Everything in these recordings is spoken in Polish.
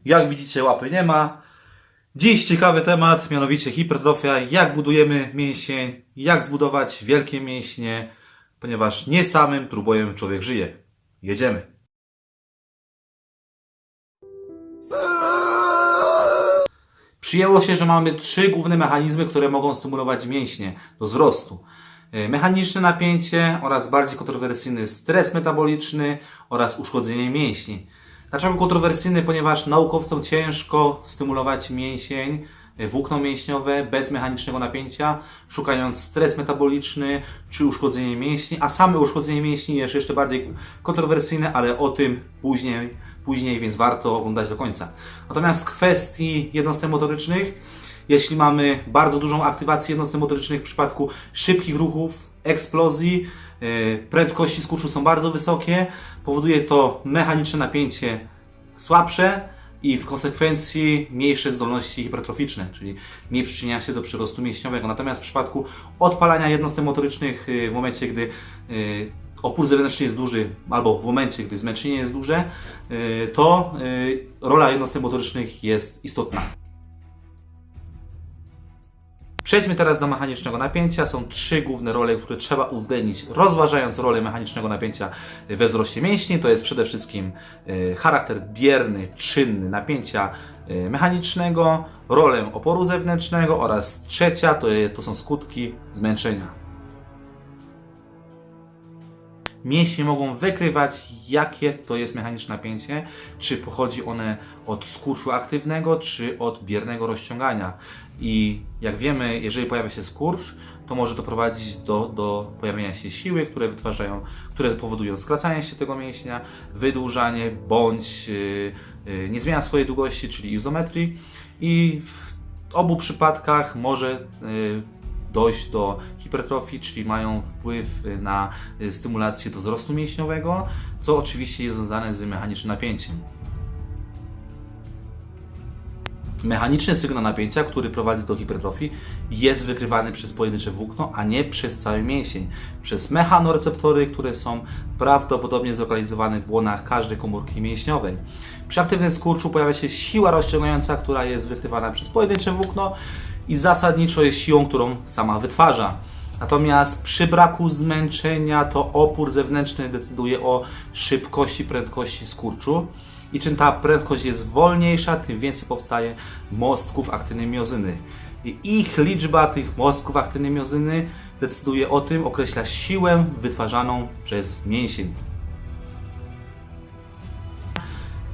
Jak widzicie, łapy nie ma. Dziś ciekawy temat, mianowicie hipertrofia. Jak budujemy mięsień, jak zbudować wielkie mięśnie, ponieważ nie samym trójbojem człowiek żyje. Jedziemy. Przyjęło się, że mamy trzy główne mechanizmy, które mogą stymulować mięśnie do wzrostu. Mechaniczne napięcie oraz bardziej kontrowersyjny stres metaboliczny oraz uszkodzenie mięśni. Dlaczego kontrowersyjny? Ponieważ naukowcom ciężko stymulować mięsień, włókno mięśniowe bez mechanicznego napięcia, szukając stres metaboliczny czy uszkodzenie mięśni, a same uszkodzenie mięśni jest jeszcze bardziej kontrowersyjne, ale o tym później, więc warto oglądać do końca. Natomiast w kwestii jednostek motorycznych, jeśli mamy bardzo dużą aktywację jednostek motorycznych w przypadku szybkich ruchów, eksplozji, prędkości skurczu są bardzo wysokie, powoduje to mechaniczne napięcie słabsze i w konsekwencji mniejsze zdolności hipertroficzne, czyli mniej przyczynia się do przyrostu mięśniowego. Natomiast w przypadku odpalania jednostek motorycznych w momencie, gdy opór zewnętrzny jest duży, albo w momencie, gdy zmęczenie jest duże, to rola jednostek motorycznych jest istotna. Przejdźmy teraz do mechanicznego napięcia. Są trzy główne role, które trzeba uwzględnić, rozważając rolę mechanicznego napięcia we wzroście mięśni. To jest przede wszystkim charakter bierny, czynny napięcia mechanicznego, rolę oporu zewnętrznego oraz trzecia to są skutki zmęczenia. Mięśnie mogą wykrywać, jakie to jest mechaniczne napięcie, czy pochodzi one od skurczu aktywnego, czy od biernego rozciągania. I jak wiemy, jeżeli pojawia się skurcz, to może to prowadzić do pojawienia się siły, które powodują skracanie się tego mięśnia, wydłużanie bądź nie zmiana swojej długości, czyli izometrii. I w obu przypadkach może dojść do hipertrofii, czyli mają wpływ na stymulację do wzrostu mięśniowego, co oczywiście jest związane z mechanicznym napięciem. Mechaniczny sygnał napięcia, który prowadzi do hipertrofii, jest wykrywany przez pojedyncze włókno, a nie przez cały mięsień. Przez mechanoreceptory, które są prawdopodobnie zlokalizowane w błonach każdej komórki mięśniowej. Przy aktywnym skurczu pojawia się siła rozciągająca, która jest wykrywana przez pojedyncze włókno i zasadniczo jest siłą, którą sama wytwarza. Natomiast przy braku zmęczenia to opór zewnętrzny decyduje o szybkości, prędkości skurczu. I czym ta prędkość jest wolniejsza, tym więcej powstaje mostków aktynnej miozyny. I ich liczba tych mostków aktynnej miozyny decyduje o tym, określa siłę wytwarzaną przez mięsień.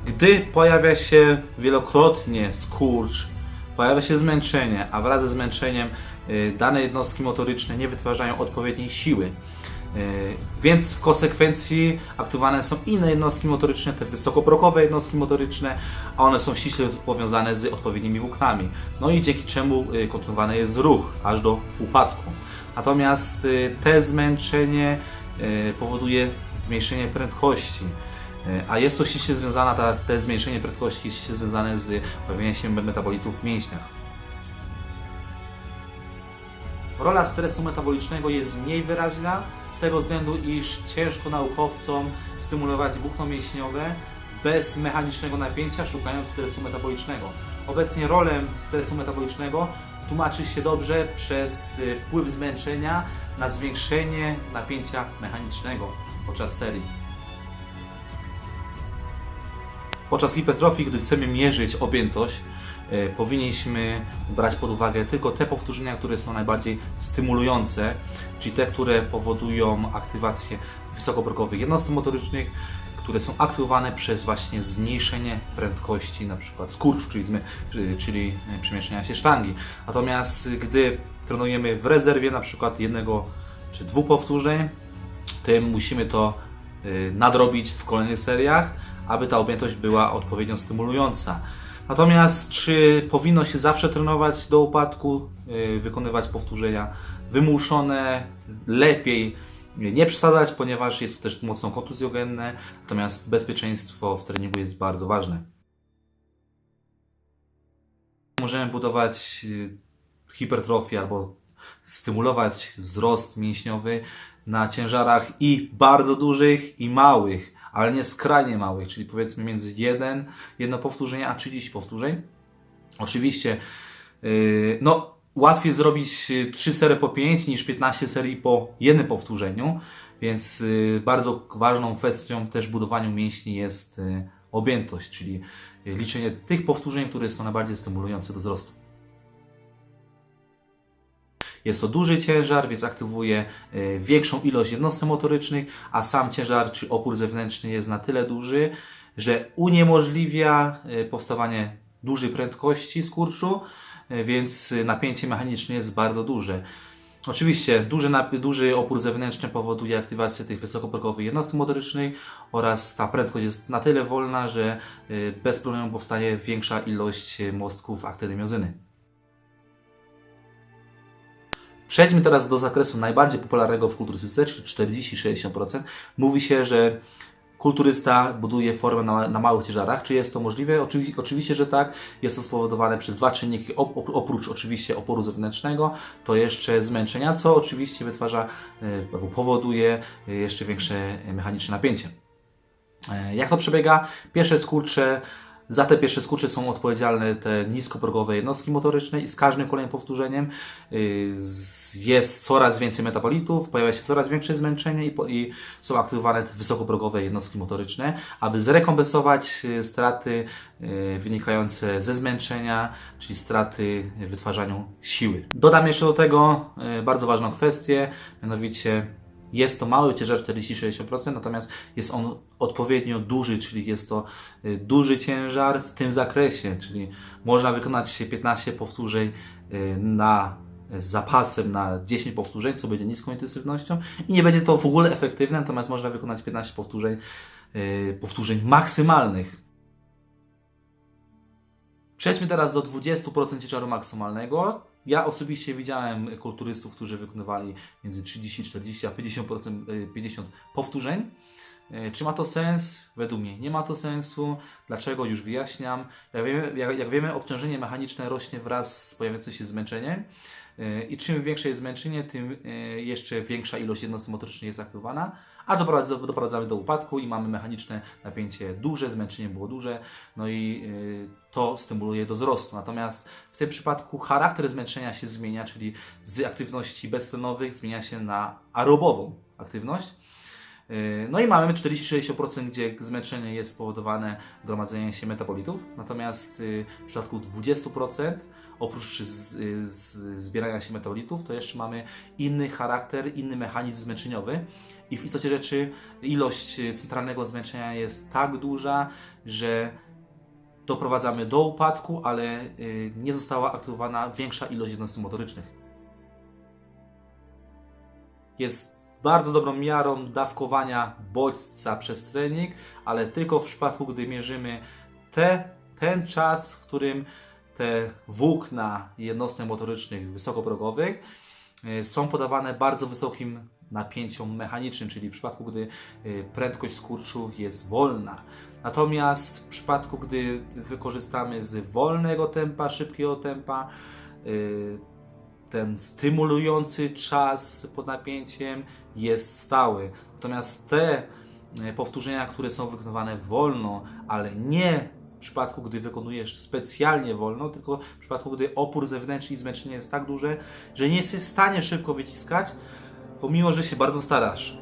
Gdy pojawia się wielokrotnie skurcz, pojawia się zmęczenie, a wraz ze zmęczeniem dane jednostki motoryczne nie wytwarzają odpowiedniej siły. Więc w konsekwencji aktywowane są inne jednostki motoryczne, te wysokoprogowe jednostki motoryczne, a one są ściśle powiązane z odpowiednimi włóknami. No i dzięki czemu kontynuowany jest ruch aż do upadku. Natomiast te zmęczenie powoduje zmniejszenie prędkości, a jest to ściśle związane, te zmniejszenie prędkości jest ściśle związane z pojawieniem się metabolitów w mięśniach. Rola stresu metabolicznego jest mniej wyraźna, z tego względu, iż ciężko naukowcom stymulować włókno mięśniowe bez mechanicznego napięcia, szukając stresu metabolicznego. Obecnie rolę stresu metabolicznego tłumaczy się dobrze przez wpływ zmęczenia na zwiększenie napięcia mechanicznego podczas serii. Podczas hipertrofii, gdy chcemy mierzyć objętość, powinniśmy brać pod uwagę tylko te powtórzenia, które są najbardziej stymulujące, czyli te, które powodują aktywację wysokoprogowych jednostek motorycznych, które są aktywowane przez właśnie zmniejszenie prędkości, na przykład skurczu, czyli przemieszczania się sztangi. Natomiast gdy trenujemy w rezerwie na przykład jednego czy dwóch powtórzeń, to musimy to nadrobić w kolejnych seriach, aby ta objętość była odpowiednio stymulująca. Natomiast czy powinno się zawsze trenować do upadku, wykonywać powtórzenia wymuszone, lepiej nie przesadzać, ponieważ jest to też mocno kontuzjogenne, natomiast bezpieczeństwo w treningu jest bardzo ważne. Możemy budować hipertrofię albo stymulować wzrost mięśniowy na ciężarach i bardzo dużych, i małych, ale nie skrajnie małych, czyli powiedzmy między jedno powtórzenie a 30 powtórzeń. Oczywiście, no, łatwiej zrobić 3 serie po 5 niż 15 serii po jednym powtórzeniu, więc bardzo ważną kwestią też w budowaniu mięśni jest objętość, czyli liczenie tych powtórzeń, które są najbardziej stymulujące do wzrostu. Jest to duży ciężar, więc aktywuje większą ilość jednostek motorycznych, a sam ciężar czy opór zewnętrzny jest na tyle duży, że uniemożliwia powstawanie dużej prędkości skurczu, więc napięcie mechaniczne jest bardzo duże. Oczywiście duży opór zewnętrzny powoduje aktywację tych wysokoprogowych jednostek motorycznych oraz ta prędkość jest na tyle wolna, że bez problemu powstanie większa ilość mostków aktynomiozyny. Przejdźmy teraz do zakresu najbardziej popularnego w kulturystyce, czyli 40-60%. Mówi się, że kulturysta buduje formę na małych ciężarach. Czy jest to możliwe? Oczywiście, że tak. Jest to spowodowane przez dwa czynniki. Oprócz oczywiście oporu zewnętrznego, to jeszcze zmęczenia, co oczywiście wytwarza albo powoduje jeszcze większe mechaniczne napięcie. Jak to przebiega? Za te pierwsze skurcze są odpowiedzialne te niskoprogowe jednostki motoryczne i z każdym kolejnym powtórzeniem jest coraz więcej metabolitów, pojawia się coraz większe zmęczenie i są aktywowane te wysokoprogowe jednostki motoryczne, aby zrekompensować straty wynikające ze zmęczenia, czyli straty w wytwarzaniu siły. Dodam jeszcze do tego bardzo ważną kwestię, mianowicie jest to mały ciężar 40-60%, natomiast jest on odpowiednio duży, czyli jest to duży ciężar w tym zakresie, czyli można wykonać 15 powtórzeń z zapasem na 10 powtórzeń, co będzie niską intensywnością i nie będzie to w ogóle efektywne, natomiast można wykonać 15 powtórzeń maksymalnych. Przejdźmy teraz do 20% ciężaru maksymalnego. Ja osobiście widziałem kulturystów, którzy wykonywali między 30, 40 a 50 powtórzeń. Czy ma to sens? Według mnie nie ma to sensu. Dlaczego? Już wyjaśniam. Jak wiemy, obciążenie mechaniczne rośnie wraz z pojawiającym się zmęczeniem. I czym większe jest zmęczenie, tym jeszcze większa ilość jednostek motorycznych jest aktywowana, a doprowadzamy do upadku i mamy mechaniczne napięcie duże, zmęczenie było duże, no i to stymuluje do wzrostu. Natomiast w tym przypadku charakter zmęczenia się zmienia, czyli z aktywności beztlenowych zmienia się na aerobową aktywność. No i mamy 40-60%, gdzie zmęczenie jest spowodowane gromadzeniem się metabolitów, natomiast w przypadku 20% oprócz zbierania się metabolitów, to jeszcze mamy inny charakter, inny mechanizm zmęczeniowy i w istocie rzeczy ilość centralnego zmęczenia jest tak duża, że doprowadzamy do upadku, ale nie została aktywowana większa ilość jednostek motorycznych. Jest bardzo dobrą miarą dawkowania bodźca przez trening, ale tylko w przypadku, gdy mierzymy ten czas, w którym te włókna jednostek motorycznych wysokoprogowych są podawane bardzo wysokim napięciom mechanicznym, czyli w przypadku, gdy prędkość skurczu jest wolna. Natomiast w przypadku, gdy wykorzystamy z wolnego tempa, szybkiego tempa, ten stymulujący czas pod napięciem jest stały. Natomiast te powtórzenia, które są wykonywane wolno, ale nie w przypadku, gdy wykonujesz specjalnie wolno, tylko w przypadku, gdy opór zewnętrzny i zmęczenie jest tak duże, że nie jesteś w stanie szybko wyciskać, pomimo że się bardzo starasz.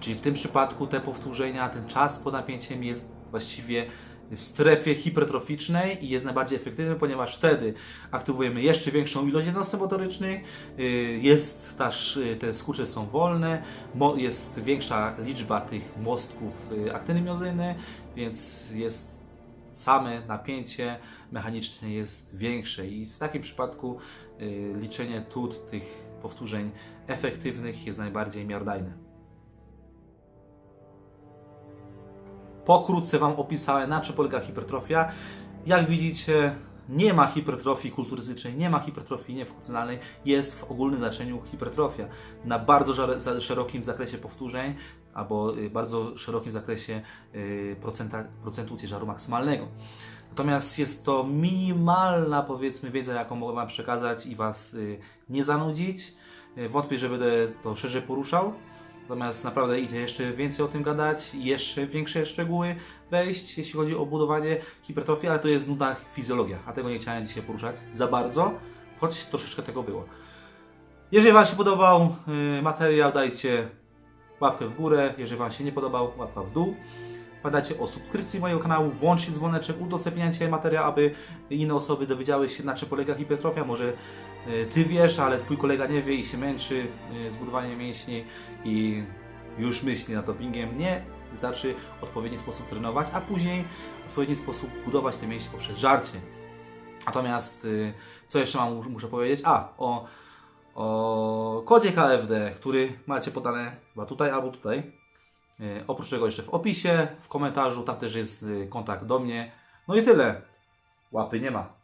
Czyli w tym przypadku te powtórzenia, ten czas pod napięciem jest właściwie w strefie hipertroficznej i jest najbardziej efektywny, ponieważ wtedy aktywujemy jeszcze większą ilość jednostek motorycznych, te skurcze są wolne, jest większa liczba tych mostków aktynomiozyny, więc same napięcie mechaniczne jest większe i w takim przypadku liczenie tych powtórzeń efektywnych jest najbardziej miarodajne. Pokrótce Wam opisałem, na czym polega hipertrofia. Jak widzicie, nie ma hipertrofii kulturystycznej, nie ma hipertrofii niefunkcjonalnej, jest w ogólnym znaczeniu hipertrofia. Na bardzo szerokim zakresie powtórzeń albo bardzo szerokim zakresie procentu ciężaru maksymalnego. Natomiast jest to minimalna, powiedzmy, wiedza, jaką mogę Wam przekazać i Was nie zanudzić. Wątpię, że będę to szerzej poruszał. Natomiast naprawdę idzie jeszcze więcej o tym gadać, jeszcze większe szczegóły wejść, jeśli chodzi o budowanie hipertrofii, ale to jest nudna fizjologia, a tego nie chciałem dzisiaj poruszać za bardzo, choć troszeczkę tego było. Jeżeli Wam się podobał materiał, dajcie łapkę w górę, jeżeli Wam się nie podobał, łapka w dół. Pamiętajcie o subskrypcji mojego kanału, włączcie dzwoneczek, udostępniajcie materiał, aby inne osoby dowiedziały się, na czym polega hipertrofia. Może Ty wiesz, ale Twój kolega nie wie i się męczy z budowaniem mięśni i już myśli nad dopingiem. Nie, wystarczy odpowiedni sposób trenować, a później w odpowiedni sposób budować te mięśnie poprzez żarcie. Natomiast co jeszcze muszę powiedzieć? O kodzie KFD, który macie podane chyba tutaj albo tutaj. Oprócz tego jeszcze w opisie, w komentarzu, tam też jest kontakt do mnie. No i tyle. Łapy nie ma.